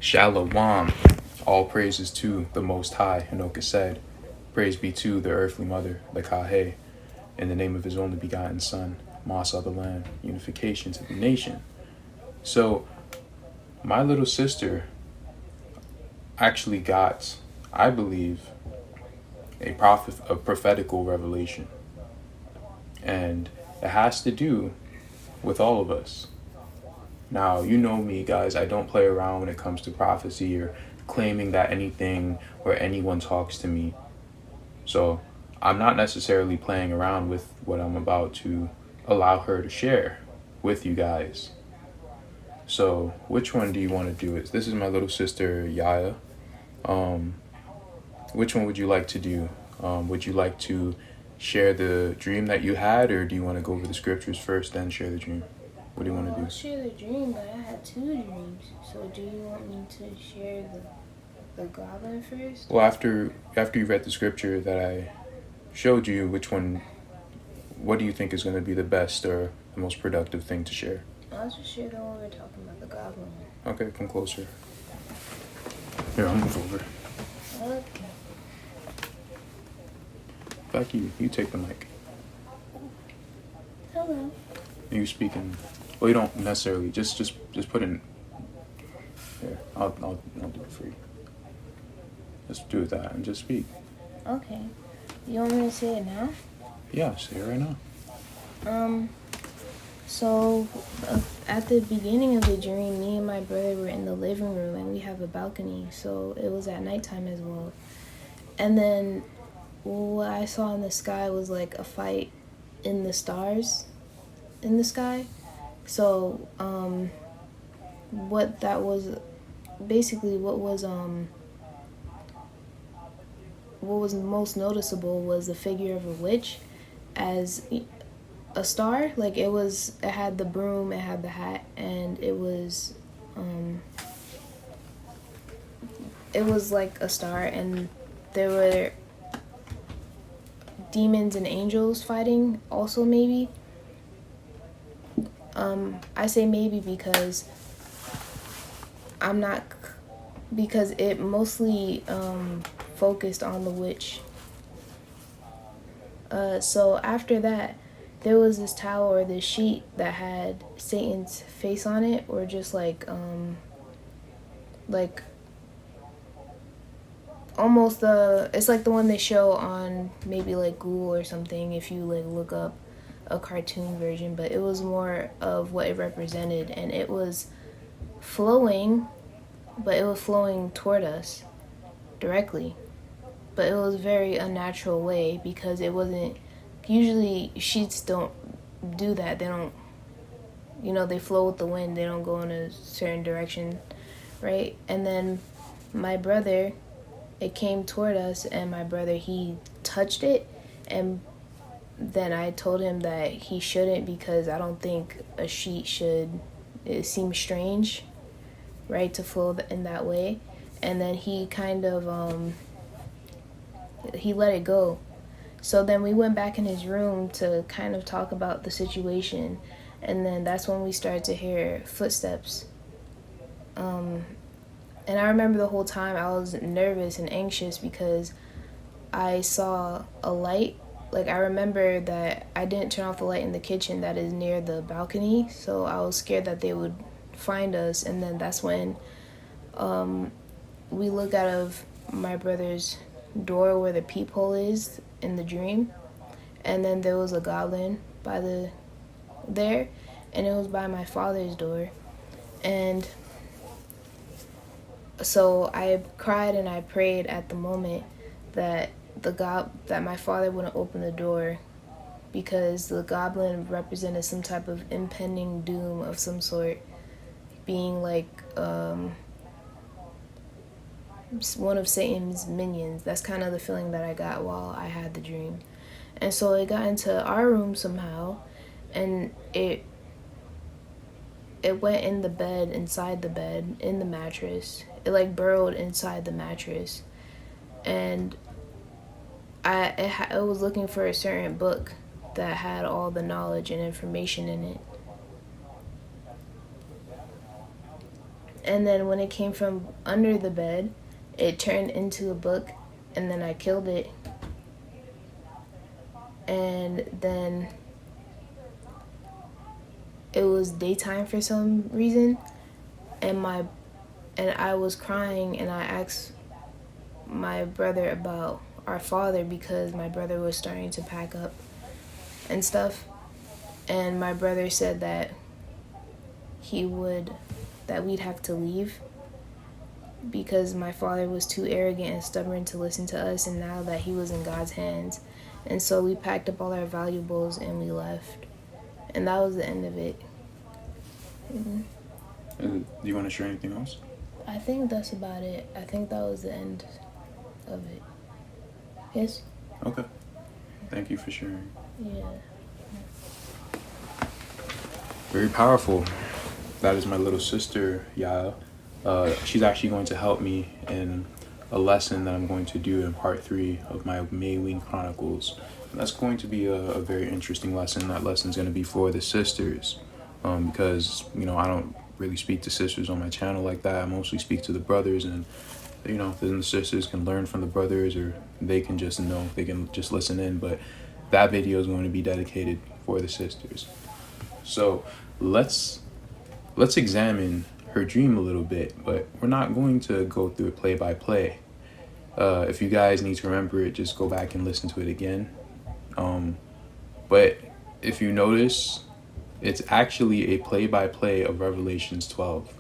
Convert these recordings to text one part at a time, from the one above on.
Shalom. All praises to the Most High, Hanoka said. Praise be to the earthly mother, the Kahe, in the name of his only begotten son, Motsah the land, unification to the nation. So, my little sister actually got, I believe, a prophetical revelation. And it has to do with all of us. Now, you know me, guys, I don't play around when it comes to prophecy or claiming that anything or anyone talks to me. So, I'm not necessarily playing around with what I'm about to allow her to share with you guys. So, which one do you want to do? This is my little sister, Yaya. Which one would you like to do? Would you like to share the dream that you had, or do you want to go over the scriptures first, then share the dream? What do you want to do? I'll share the dream, but I had two dreams. So do you want me to share the goblin first? Well, after you read the scripture that I showed you, what do you think is going to be the best or the most productive thing to share? I'll just share the one we're talking about, the goblin. Okay, come closer. Here, I'll move over. Okay. Back you take the mic. Hello. You speaking? Well, you don't necessarily. Just put in. Here, I'll do it for you. Just do that and just speak. Okay. You want me to say it now? Yeah, say it right now. So at the beginning of the dream, me and my brother were in the living room, and we have a balcony, so it was at nighttime as well. And then what I saw in the sky was like a fight in the stars in the sky. So what that was basically what was most noticeable was the figure of a witch as a star. Like it had the broom, it had the hat, and it was like a star, and there were demons and angels fighting also, maybe. I say maybe because it mostly focused on the witch. So after that, there was this towel or this sheet that had Satan's face on it, or just like almost it's like the one they show on maybe like Google or something if you like look up a cartoon version, but it was more of what it represented, and it was flowing, but it was flowing toward us directly, but it was very unnatural way, because it wasn't usually sheets don't do that. They don't, they flow with the wind, they don't go in a certain direction, right? And then my brother, it came toward us, and my brother, he touched it, and then I told him that he shouldn't, because I don't think a sheet should, it seems strange, right, to flow in that way. And then he kind of he let it go. So then we went back in his room to kind of talk about the situation, and then that's when we started to hear footsteps. And I remember the whole time I was nervous and anxious because I saw a light. Like, I remember that I didn't turn off the light in the kitchen that is near the balcony, so I was scared that they would find us. And then that's when we look out of my brother's door where the peephole is in the dream, and then there was a goblin there, and it was by my father's door. And so I cried and I prayed at the moment that that my father wouldn't open the door, because the goblin represented some type of impending doom of some sort, being like one of Satan's minions. That's kind of the feeling that I got while I had the dream. And so it got into our room somehow, and it went in the bed, inside the bed, in the mattress. It like burrowed inside the mattress, and I was looking for a certain book that had all the knowledge and information in it. And then when it came from under the bed, it turned into a book, and then I killed it. And then it was daytime for some reason, and I was crying, and I asked my brother about our father because my brother was starting to pack up and stuff. And my brother said that we'd have to leave because my father was too arrogant and stubborn to listen to us, and now that he was in God's hands. And so we packed up all our valuables and we left. And that was the end of it. Mm-hmm. Do you want to share anything else? I think that's about it. I think that was the end of it. Yes? Okay. Thank you for sharing. Yeah. Very powerful. That is my little sister, Yaya. She's actually going to help me in a lesson that I'm going to do in part 3 of my May Wing Chronicles. And that's going to be a very interesting lesson. That lesson's going to be for the sisters, because, I don't really speak to sisters on my channel like that. I mostly speak to the brothers, and, then the sisters can learn from the brothers, or they can just listen in. But that video is going to be dedicated for the sisters. So let's examine her dream a little bit, but we're not going to go through it play by play. If you guys need to remember it, just go back and listen to it again. But if you notice, it's actually a play by play of Revelations 12.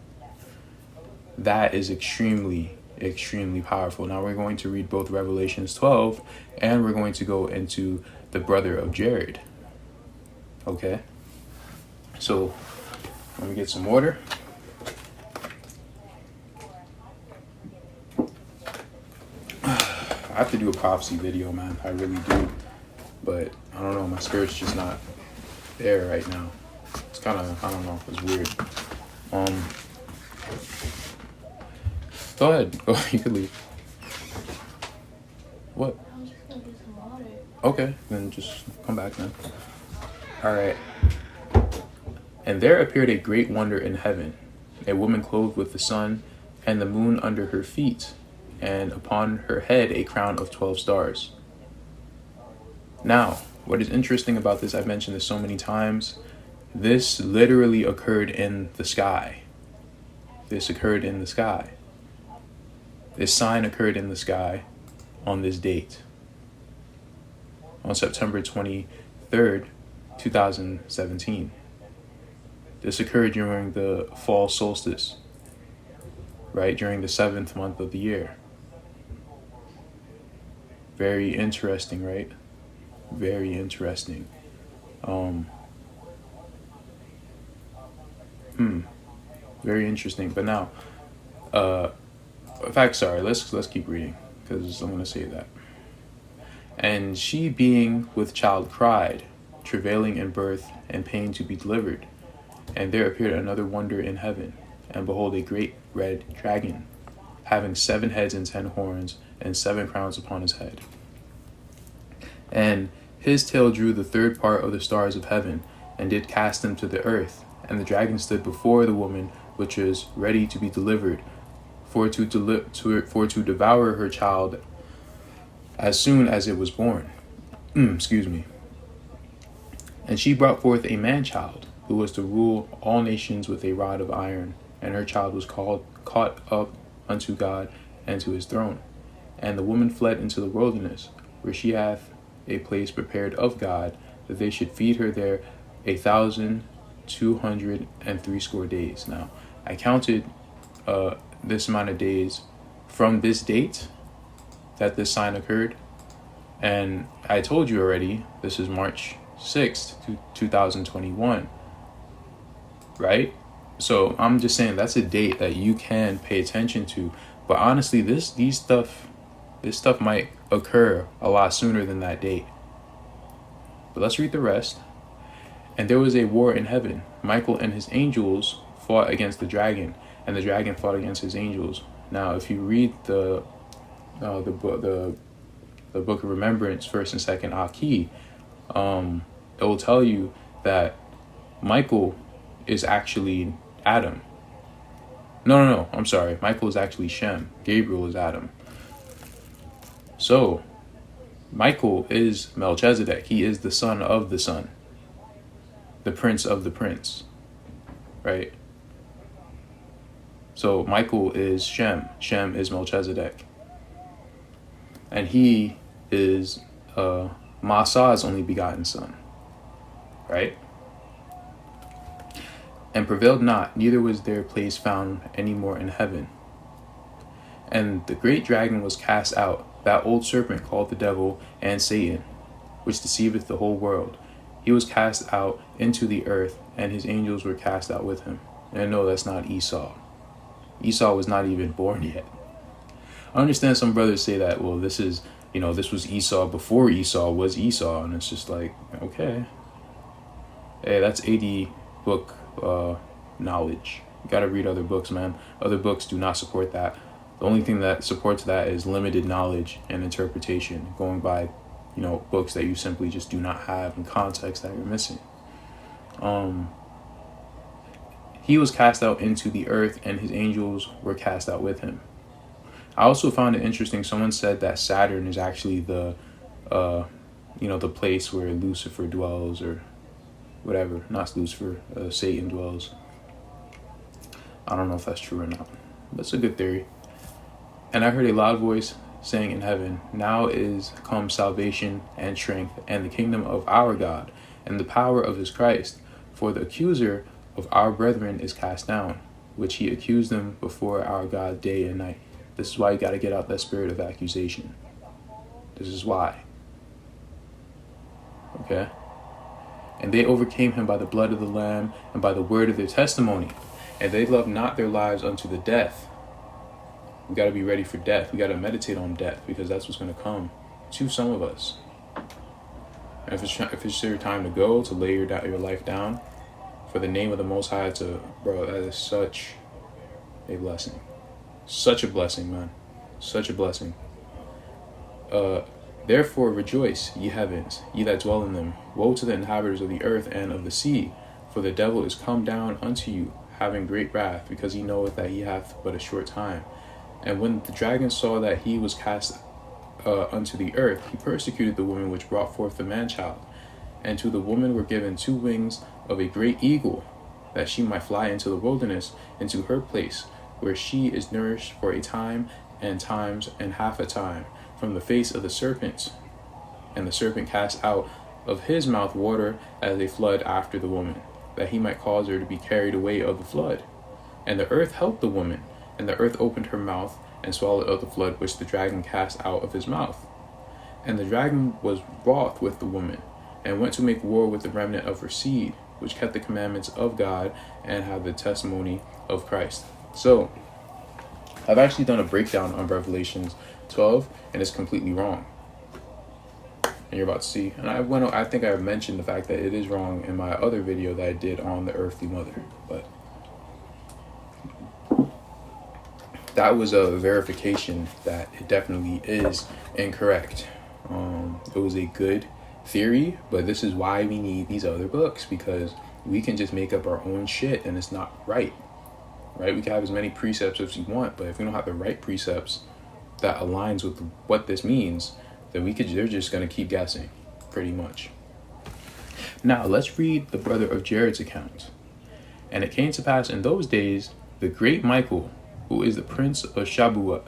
That is extremely, extremely powerful. Now we're going to read both Revelations 12 and we're going to go into the brother of Jared. Okay? So let me get some water. I have to do a prophecy video, man. I really do. But I don't know, my spirit's just not there right now. It's kind of, I don't know, it's weird. Go ahead. You can leave. What? I'm just gonna get some water. Okay, then just come back then. All right. And there appeared a great wonder in heaven, a woman clothed with the sun and the moon under her feet, and upon her head a crown of 12 stars. Now, what is interesting about this, I've mentioned this so many times, this literally occurred in the sky. This occurred in the sky. This sign occurred in the sky on this date, on September 23rd, 2017. This occurred during the fall solstice, right? During the 7th month of the year. Very interesting, right? Very interesting. Very interesting. But now, in fact, sorry, let's keep reading, because I'm going to say that. And she being with child cried, travailing in birth and pain to be delivered. And there appeared another wonder in heaven, and behold, a great red dragon, having 7 heads and 10 horns, and 7 crowns upon his head. And his tail drew the 3rd part of the stars of heaven, and did cast them to the earth. And the dragon stood before the woman, which is ready to be delivered, for to devour her child as soon as it was born. Excuse me. And she brought forth a man-child, who was to rule all nations with a rod of iron, and her child was caught up unto God and to his throne. And the woman fled into the wilderness, where she hath a place prepared of God, that they should feed her there 1,260 days. Now, I counted this amount of days from this date that this sign occurred, and I told you already, this is March 6th, 2021, right? So I'm just saying that's a date that you can pay attention to. But honestly, this stuff might occur a lot sooner than that date. But let's read the rest. And there was a war in heaven. Michael and his angels fought against the dragon, and the dragon fought against his angels. Now, if you read the book of remembrance, 1st and 2nd Aki, it will tell you that Michael is actually Adam. No. I'm sorry. Michael is actually Shem. Gabriel is Adam. So, Michael is Melchizedek. He is the son of the son. The prince of the prince. Right? So, Michael is Shem. Shem is Melchizedek. And he is Motsah's only begotten son. Right? And prevailed not, neither was their place found any more in heaven. And the great dragon was cast out, that old serpent called the devil and Satan, which deceiveth the whole world. He was cast out into the earth, and his angels were cast out with him. And no, that's not Esau. Esau was not even born yet. I understand some brothers say that, well, this was Esau before Esau was Esau. And it's just like, okay. Hey, that's 80 book knowledge. You gotta read other books, man. Other books do not support that. The only thing that supports that is limited knowledge and interpretation, going by, books that you simply just do not have in context that you're missing. He was cast out into the earth, and his angels were cast out with him. I also found it interesting. Someone said that Saturn is actually the place where Lucifer dwells, or whatever. Not Lucifer, Satan dwells. I don't know if that's true or not. That's a good theory. And I heard a loud voice saying in heaven, now is come salvation and strength and the kingdom of our God and the power of his Christ. For the accuser of our brethren is cast down, which he accused them before our God day and night. This is why you got to get out that spirit of accusation. This is why. Okay? And they overcame him by the blood of the Lamb and by the word of their testimony. And they loved not their lives unto the death. We got to be ready for death. We got to meditate on death, because that's what's going to come to some of us. And if it's your time to go, to lay your life down for the name of the Most High, that is such a blessing. Such a blessing, man. Such a blessing. Therefore rejoice, ye heavens, ye that dwell in them. Woe to the inhabitants of the earth and of the sea, for the devil is come down unto you, having great wrath, because he knoweth that he hath but a short time. And when the dragon saw that he was cast unto the earth, he persecuted the woman which brought forth the man-child. And to the woman were given 2 wings of a great eagle, that she might fly into the wilderness, into her place, where she is nourished for a time and times and half a time, from the face of the serpent. And the serpent cast out of his mouth water as a flood after the woman, that he might cause her to be carried away of the flood. And the earth helped the woman, and the earth opened her mouth and swallowed up the flood which the dragon cast out of his mouth. And the dragon was wroth with the woman, and went to make war with the remnant of her seed, which kept the commandments of God and had the testimony of Christ. So, I've actually done a breakdown on Revelations 12, and it's completely wrong. And you're about to see. And I think I mentioned the fact that it is wrong in my other video that I did on the earthly mother. But that was a verification that it definitely is incorrect. It was a good theory, but this is why we need these other books, because we can just make up our own shit and it's not right. Right? We can have as many precepts as we want, but if we don't have the right precepts that aligns with what this means, then they're just going to keep guessing, pretty much. Now, let's read the brother of Jared's account. And it came to pass in those days, the great Michael, who is the prince of Shabbat,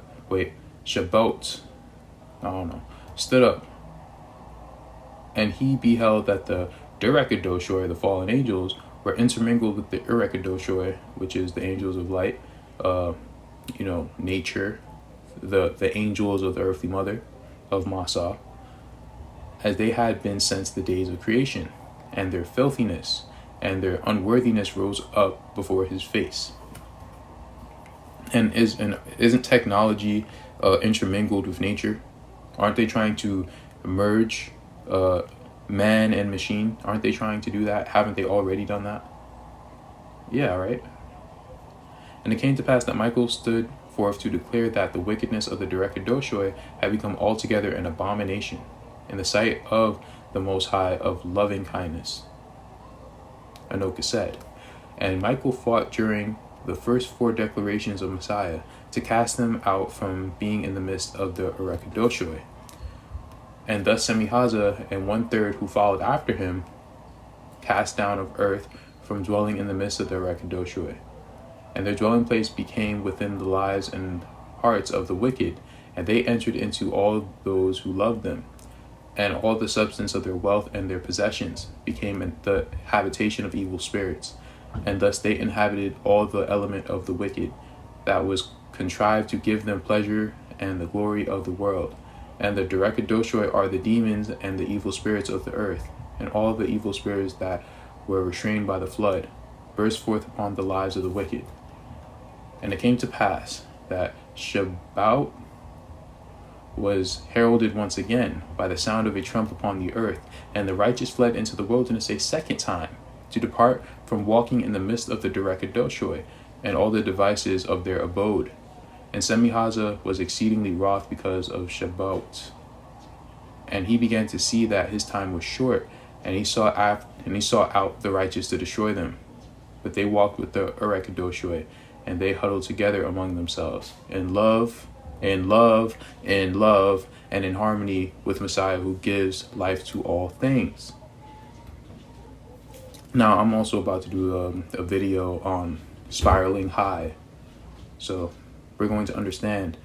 stood up. And he beheld that the Direkadoshoi, the fallen angels, were intermingled with the Irekadoshoi, which is the angels of light, nature, the angels of the earthly mother of Motsah, as they had been since the days of creation, and their filthiness and their unworthiness rose up before his face. And isn't technology intermingled with nature? Aren't they trying to merge man and machine? Aren't they trying to do that? Haven't they already done that? Yeah, right? And it came to pass that Michael stood forth to declare that the wickedness of the Direkadoshoi had become altogether an abomination in the sight of the Most High of loving kindness. Anoka said. And Michael fought during the first 4 declarations of Messiah, to cast them out from being in the midst of the Orekidoshoi. And thus Semihaza and 1/3 who followed after him, cast down of earth from dwelling in the midst of the Orekidoshoi. And their dwelling place became within the lives and hearts of the wicked, and they entered into all those who loved them. And all the substance of their wealth and their possessions became the habitation of evil spirits. And thus they inhabited all the element of the wicked, that was contrived to give them pleasure and the glory of the world. And the Orekidoshoi are the demons and the evil spirits of the earth, and all the evil spirits that were restrained by the flood, burst forth upon the lives of the wicked. And it came to pass that Shabbat was heralded once again by the sound of a trump upon the earth, and the righteous fled into the wilderness a second time, to depart from walking in the midst of the Orekidoshoi and all the devices of their abode. And Semihaza was exceedingly wroth because of Shabbat, and he began to see that his time was short, and he sought out the righteous to destroy them. But they walked with the Orekidoshoi, and they huddled together among themselves in love, and in harmony with Messiah, who gives life to all things. Now, I'm also about to do a video on spiraling high. So we're going to understand,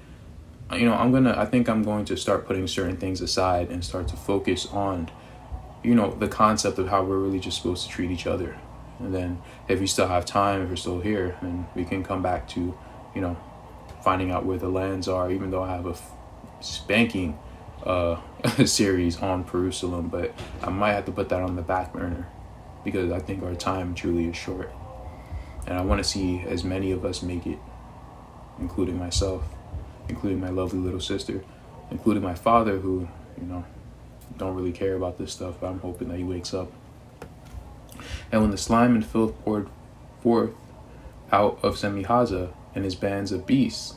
I think I'm going to start putting certain things aside and start to focus on, the concept of how we're really just supposed to treat each other. And then if we still have time, if we're still here, then we can come back to, finding out where the lands are, even though I have a spanking series on Jerusalem, but I might have to put that on the back burner because I think our time truly is short. And I want to see as many of us make it, including myself, including my lovely little sister, including my father, who, don't really care about this stuff, but I'm hoping that he wakes up. And when the slime and filth poured forth out of Semihaza and his bands of beasts,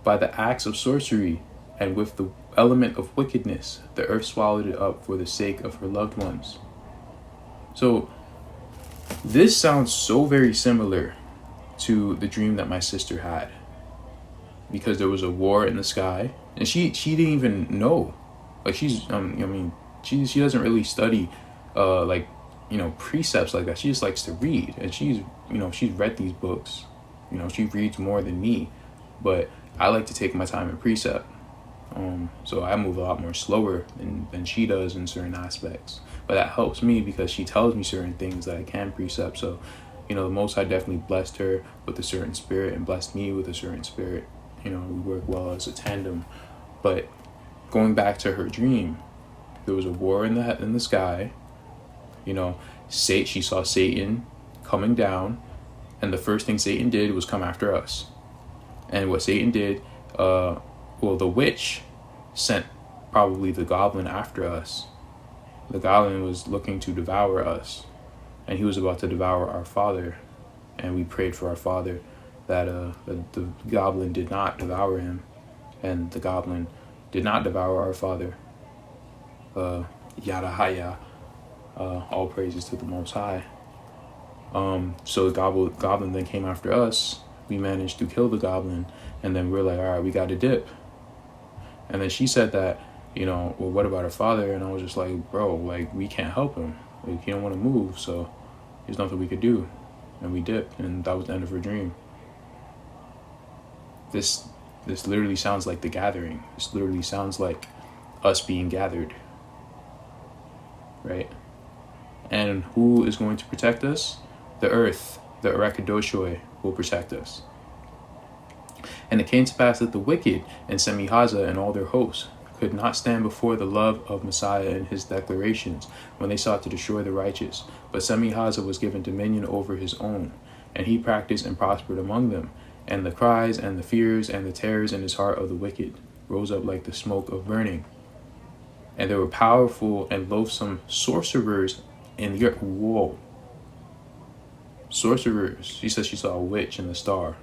by the acts of sorcery and with the element of wickedness, the earth swallowed it up for the sake of her loved ones. So this sounds so very similar to the dream that my sister had, because there was a war in the sky, and she didn't even know. Like, she's she doesn't really study precepts like that. She just likes to read, and she's read these books. She reads more than me, but I like to take my time in precept. So I move a lot more slower than she does in certain aspects. But that helps me because she tells me certain things that I can precept. So, the Most High definitely blessed her with a certain spirit and blessed me with a certain spirit. We work well as a tandem. But going back to her dream, there was a war in the sky. She saw Satan coming down, and the first thing Satan did was come after us. And what Satan did, the witch sent probably the goblin after us. The goblin was looking to devour us, and he was about to devour our father. And we prayed for our father that the goblin did not devour him, and the goblin did not devour our father. Yashaya, all praises to the Most High. So the goblin then came after us. We managed to kill the goblin, and then we're like, all right, we got to dip. And then she said that, well, what about her father? And I was just like, bro, we can't help him. He don't want to move, so there's nothing we could do. And we dipped, and that was the end of her dream. This literally sounds like the gathering. This literally sounds like us being gathered, right? And who is going to protect us? The earth, the Orekidoshoi, will protect us. And it came to pass that the wicked and Semihaza and all their hosts could not stand before the love of Messiah and his declarations when they sought to destroy the righteous. But Semihaza was given dominion over his own, and he practiced and prospered among them. And the cries and the fears and the terrors in his heart of the wicked rose up like the smoke of burning. And there were powerful and loathsome sorcerers in the earth. Whoa. Sorcerers. She said she saw a witch in the star.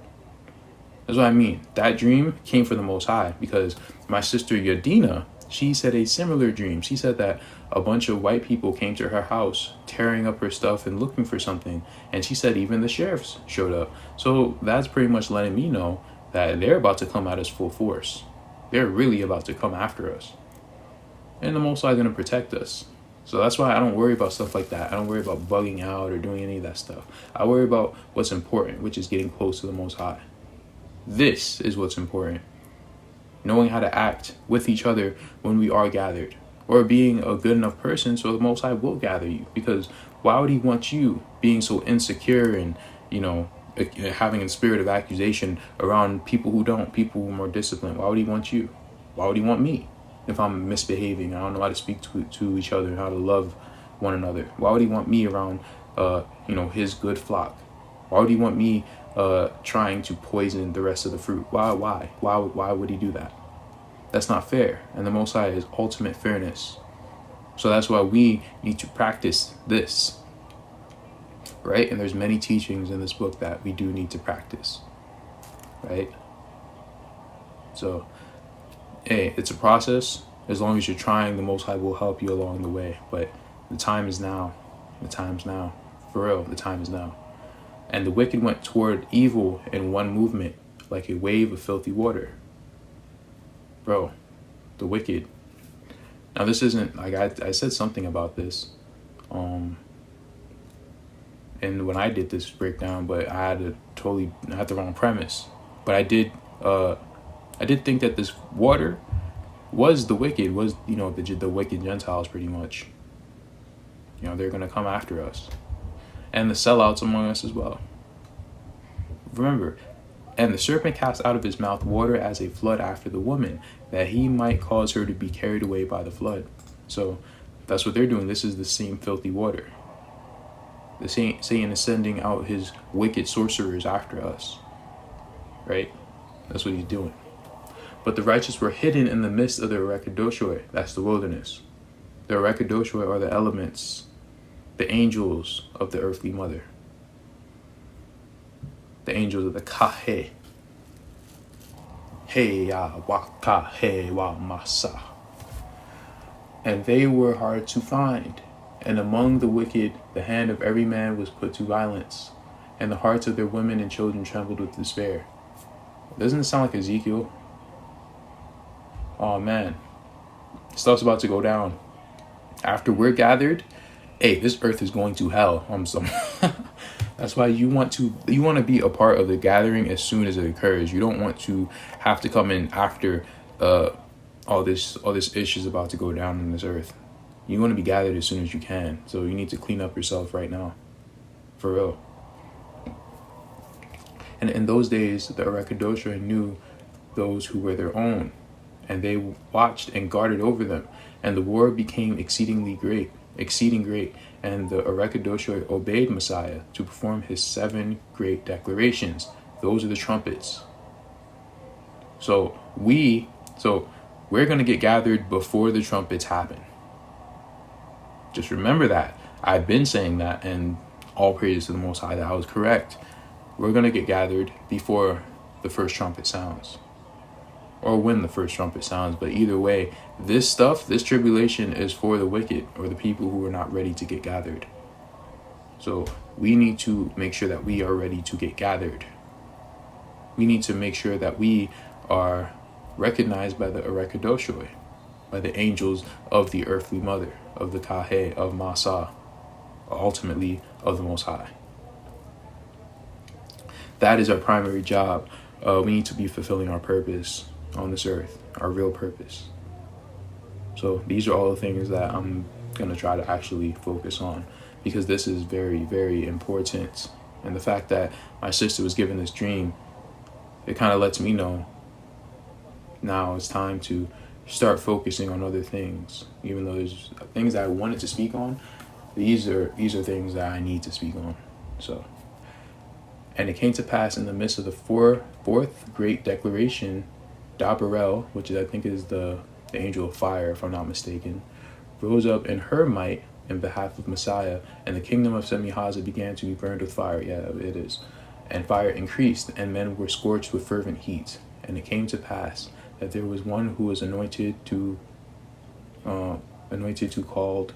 That's what I mean. That dream came from the Most High, because my sister Yadina, she said a similar dream. She said that a bunch of white people came to her house, tearing up her stuff and looking for something. And she said even the sheriffs showed up. So that's pretty much letting me know that they're about to come at us full force. They're really about to come after us. And the Most High is going to protect us. So that's why I don't worry about stuff like that. I don't worry about bugging out or doing any of that stuff. I worry about what's important, which is getting close to the Most High. This is what's important. Knowing how to act with each other when we are gathered, or being a good enough person so the Most High will gather you. Because why would he want you being so insecure and, having a spirit of accusation around people who are more disciplined? Why would he want you? Why would he want me if I'm misbehaving? I don't know how to speak to each other and how to love one another. Why would he want me around, his good flock? Why would he want me trying to poison the rest of the fruit? Why would he do that? That's not fair. And the Most High is ultimate fairness. So that's why we need to practice this, right? And there's many teachings in this book that we do need to practice, right? So, hey, it's a process. As long as you're trying, the Most High will help you along the way. But the time is now. The time's now. For real, the time is now. And the wicked went toward evil in one movement, like a wave of filthy water. Bro, the wicked. Now this isn't, like, I said something about this. And when I did this breakdown, but I had the wrong premise. But I did think that this water was the wicked, was, the wicked Gentiles pretty much. They're going to come after us. And the sellouts among us as well. Remember, and the serpent cast out of his mouth water as a flood after the woman, that he might cause her to be carried away by the flood. So that's what they're doing. This is the same filthy water. The Satan is sending out his wicked sorcerers after us. Right? That's what he's doing. But the righteous were hidden in the midst of the Rekadoshoi. That's the wilderness. The Rekadoshoi are the elements, the angels of the earthly mother. The angels of the Kahe. Hey ya wa Kahe wa Motsah. And they were hard to find. And among the wicked, the hand of every man was put to violence, and the hearts of their women and children trembled with despair. Doesn't it sound like Ezekiel? Oh man, stuff's about to go down. After we're gathered, hey, this earth is going to hell. That's why you want to be a part of the gathering as soon as it occurs. You don't want to have to come in after all this ish is about to go down in this earth. You want to be gathered as soon as you can. So you need to clean up yourself right now. For real. And in those days, the Arakadosha knew those who were their own, and they watched and guarded over them. And the war became exceeding great. And the Arakadosha obeyed Messiah to perform his 7 great declarations. Those are the trumpets. So we're going to get gathered before the trumpets happen. Just remember that. I've been saying that, and all praises to the Most High that I was correct. We're going to get gathered before the first trumpet sounds. Or when the first trumpet sounds. But either way, this tribulation is for the wicked, or the people who are not ready to get gathered. So we need to make sure that we are ready to get gathered. We need to make sure that we are recognized by the Arekadoshoi, by the angels of the earthly mother, of the Kahe, of Motsah, ultimately of the Most High. That is our primary job. We need to be fulfilling our purpose on this earth, our real purpose. So these are all the things that I'm going to try to actually focus on, because this is very, very important. And the fact that my sister was given this dream, it kind of lets me know now it's time to start focusing on other things. Even though there's things that I wanted to speak on, these are things that I need to speak on. So, and it came to pass in the midst of the fourth great declaration, Dabarel, which I think is the angel of fire, if I'm not mistaken, rose up in her might in behalf of Messiah, and the kingdom of Semihaza began to be burned with fire. Yeah, it is. And fire increased, and men were scorched with fervent heat. And it came to pass that there was one who was anointed to anointed to call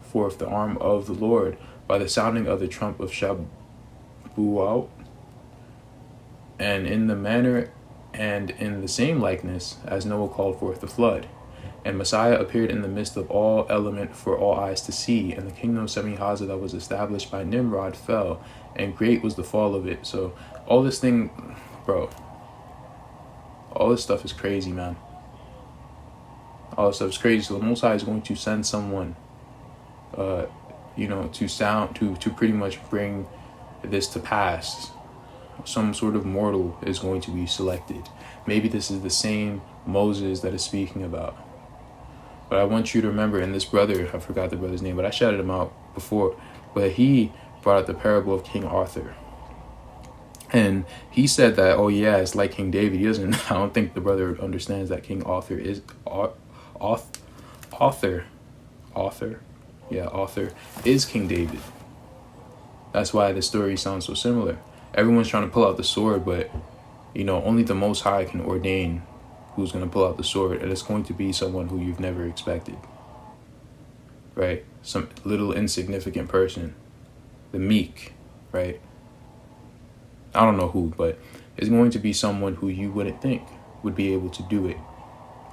forth the arm of the Lord by the sounding of the trump of Shabuot, and in the manner and in the same likeness as Noah called forth the flood. And Messiah appeared in the midst of all element for all eyes to see, and the kingdom of Semi-Haza that was established by Nimrod fell, and great was the fall of it. So all this thing, bro, all this stuff is crazy, man. All this stuff is crazy. So the Most High is going to send someone, to pretty much bring this to pass. Some sort of mortal is going to be selected. Maybe this is the same Moses that is speaking about. But I want you to remember, and this brother, I forgot the brother's name, but I shouted him out before, but he brought up the parable of King Arthur. And he said that, oh yeah, it's like King David. He doesn't, I don't think the brother understands that King Arthur is, Arthur is King David. That's why the story sounds so similar. Everyone's trying to pull out the sword, but, only the Most High can ordain who's going to pull out the sword, and it's going to be someone who you've never expected, right? Some little insignificant person, the meek, right? I don't know who, but it's going to be someone who you wouldn't think would be able to do it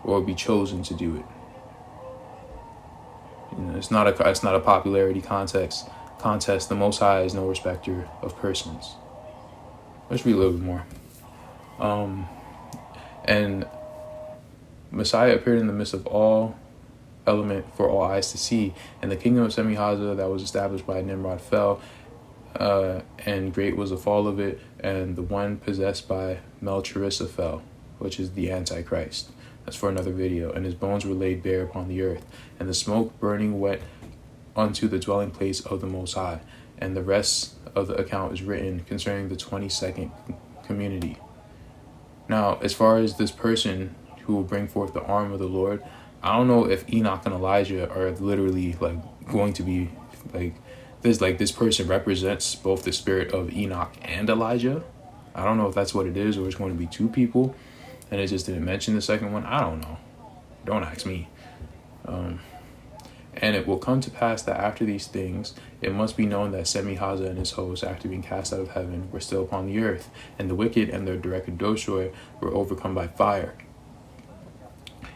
or be chosen to do it. It's not a popularity contest. The Most High is no respecter of persons. Let's read a little bit more. And Messiah appeared in the midst of all element for all eyes to see, and the kingdom of Semi-Haza that was established by Nimrod fell, and great was the fall of it, and the one possessed by Melchorissa fell, which is the Antichrist. That's for another video. And his bones were laid bare upon the earth, and the smoke burning went unto the dwelling place of the Most High. And the rest of the account is written concerning the 22nd community. Now, as far as this person who will bring forth the arm of the Lord, I don't know if Enoch and Elijah are literally going to be this person represents both the spirit of Enoch and Elijah. I don't know if that's what it is, or it's going to be two people and it just didn't mention the second one. I don't know. Don't ask me. And it will come to pass that after these things, it must be known that Semi-Haza and his hosts, after being cast out of heaven, were still upon the earth, and the wicked and their directed Doshoi were overcome by fire.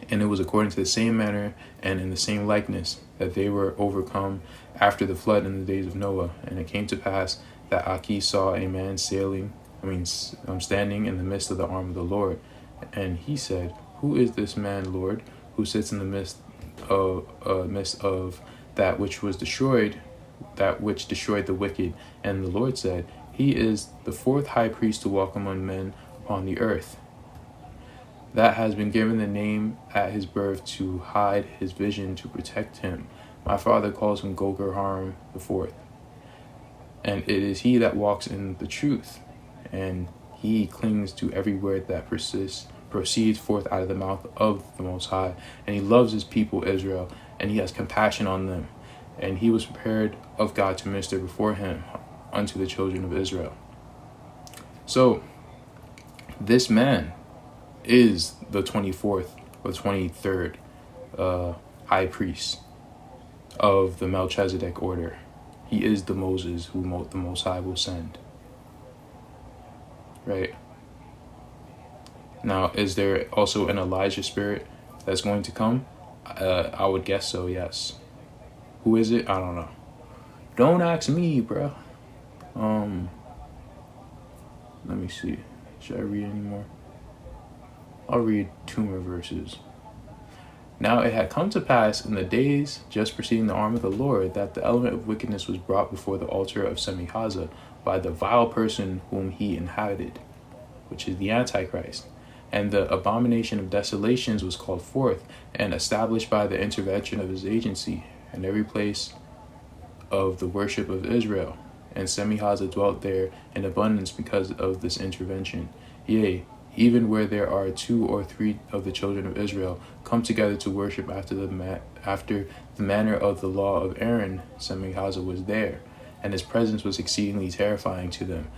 And it was according to the same manner and in the same likeness that they were overcome after the flood in the days of Noah. And it came to pass that Aki saw a man standing in the midst of the arm of the Lord. And he said, "Who is this man, Lord, who sits in the midst of that which was destroyed, that which destroyed the wicked?" And the Lord said, "He is the fourth high priest to walk among men upon the earth, that has been given the name at his birth to hide his vision, to protect him. My father calls him Goger the fourth. And it is he that walks in the truth, and he clings to every word that proceeds forth out of the mouth of the Most High. And he loves his people Israel, and he has compassion on them. And he was prepared of God to minister before him unto the children of Israel." So this man is the 24th or 23rd high priest of the Melchizedek order. He is the Moses who the Most High will send. Right? Now, is there also an Elijah spirit that's going to come? I would guess so, yes. Who is it? I don't know. Don't ask me, bro. Let me see. Should I read any more? I'll read 2 more verses. "Now it had come to pass in the days just preceding the arm of the Lord that the element of wickedness was brought before the altar of Semi-Haza by the vile person whom he inhabited, which is the Antichrist. And the abomination of desolations was called forth and established by the intervention of his agency in every place of the worship of Israel. And Semi-Haza dwelt there in abundance because of this intervention. Yea, even where there are 2 or 3 of the children of Israel come together to worship after the manner of the law of Aaron, Semi-Haza was there, and his presence was exceedingly terrifying to them.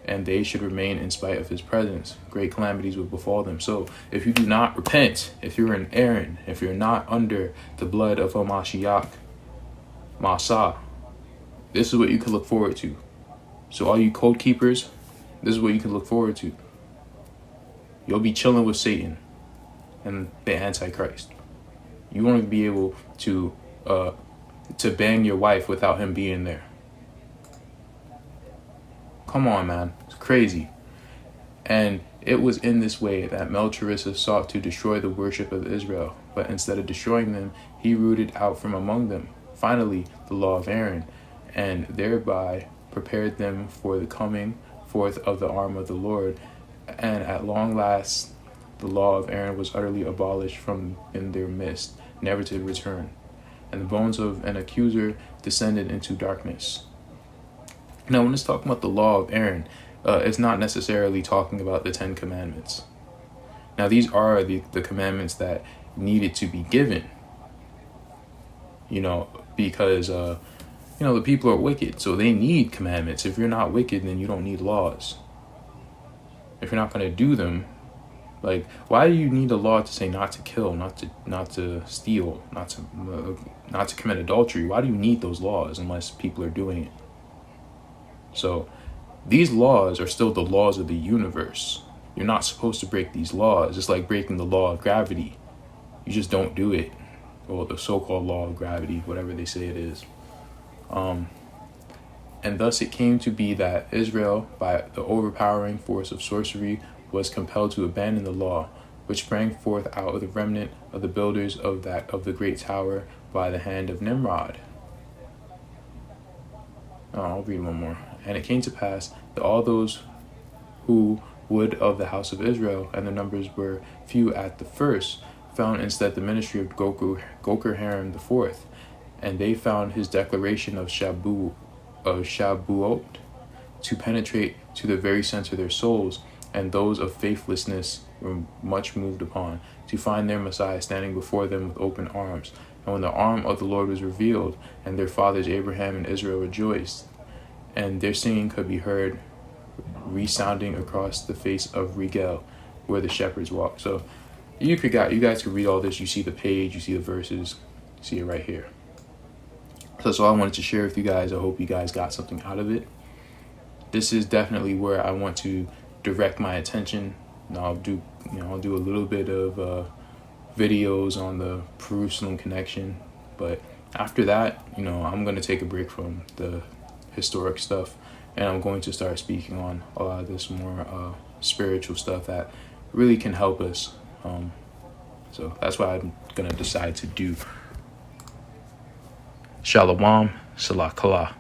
and they should remain in spite of his presence. Great calamities will befall them. So if you do not repent, if you're an Aaron, if you're not under the blood of Hamashiac, Motsah, this is what you can look forward to. So all you code keepers, this is what you can look forward to. You'll be chilling with Satan and the Antichrist. You won't be able to bang your wife without him being there. Come on, man. It's crazy. And it was in this way that Melchizedek sought to destroy the worship of Israel. But instead of destroying them, he rooted out from among them, finally, the law of Aaron, and thereby prepared them for the coming forth of the arm of the Lord. And at long last, the law of Aaron was utterly abolished from in their midst, never to return. And the bones of an accuser descended into darkness. Now, when it's talking about the law of Aaron, it's not necessarily talking about the 10 Commandments. Now, these are the commandments that needed to be given, because, the people are wicked. So they need commandments. If you're not wicked, then you don't need laws. If you're not going to do them, like, why do you need a law to say not to kill, not to steal, not to commit adultery? Why do you need those laws unless people are doing it? So these laws are still the laws of the universe. You're not supposed to break these laws. It's like breaking the law of gravity. You just don't do it. Or the so-called law of gravity, whatever they say it is. And thus it came to be that Israel, by the overpowering force of sorcery, was compelled to abandon the law, which sprang forth out of the remnant of the builders of the great tower by the hand of Nimrod. I'll read one more. And it came to pass that all those who would of the house of Israel, and the numbers were few at the first, found instead the ministry of Goker Haram the fourth, and they found his declaration of Shabuot to penetrate to the very center of their souls, and those of faithlessness were much moved upon, to find their Messiah standing before them with open arms. And when the arm of the Lord was revealed, and their fathers Abraham and Israel rejoiced, and their singing could be heard resounding across the face of Rico, where the shepherds walked. So you guys could read all this. You see the page, you see the verses, you see it right here. So that's all I wanted to share with you guys. I hope you guys got something out of it. This is definitely where I want to direct my attention. I'll do a little bit of videos on the Jerusalem connection, but after that, I'm going to take a break from the historic stuff, and I'm going to start speaking on a lot of this more spiritual stuff that really can help us. So that's what I'm going to decide to do. Shalom, Salakala.